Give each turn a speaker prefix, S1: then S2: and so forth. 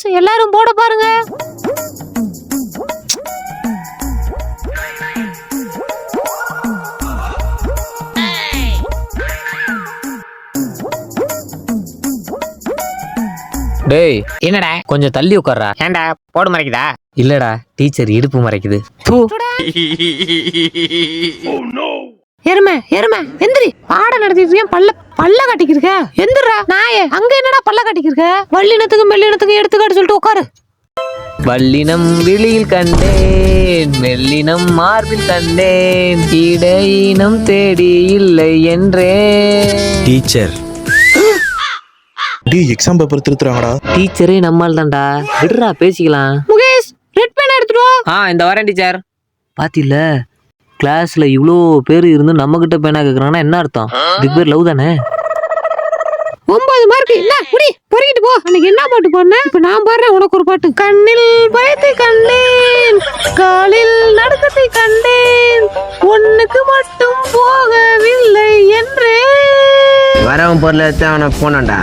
S1: Friends எல்லாரும் போட பாருங்க.
S2: டேய்
S1: என்னடா
S2: கொஞ்சம் தள்ளி உட்கார்றா.
S1: ஏன்டா போட மறைக்குதா?
S2: இல்லடா டீச்சர் இடுப்பு மறைக்குது.
S1: எருமை எருமை எந்திரி. பாடம் நடத்திட்டு இருக்கேன், பல்ல கட்டிக்கிருக்க. எந்திரா நாயே. அங்க என்னடா பல்ல கட்டிக்கிருக்க? வல்லினத்துக்கும் மெல்லினத்துக்கும் எடுத்துக்காட்டு சொல்லிட்டு உட்காரு.
S2: வல்லினம் விழியில் கண்டேன், மெல்லினம் மார்பில் கண்டேன், இடையினம் தேடி இல்லை என்றே.
S3: டீச்சர் எக்ஸாம் பேப்பர் திருத்துறாங்கடா.
S2: டீச்சரே நம்மால் தான்டா, விடுறா பேசிக்கலாம்.
S1: முகேஷ் ரெட் பேன் எடுத்துட்டு வா.
S2: இந்த வரேன் டீச்சர். பாத்தில கிளாஸ்ல இவ்வளோ பேர் இருந்து நம்ம கிட்ட பேனா கேக்குறாங்கன்னா என்ன அர்த்தம்? இதுக்கு பேர் லவ் தானே.
S1: 9 மார்க் என்ன முடி பொறுக்கிட்டு போ. அன்னைக்கு என்ன பாட்டு பாடுன? இப்ப நான் பாடுறேன் உனக்கு ஒரு பாட்டு. கண்ணில் பயத்தை கண்டேன், காலில் நடுக்கத்தை கண்டேன், ஒண்ணுக்கு மட்டும் போகவில்லை என்றே.
S4: வரவன் பொருள் எடுத்து அவனை போனான்டா.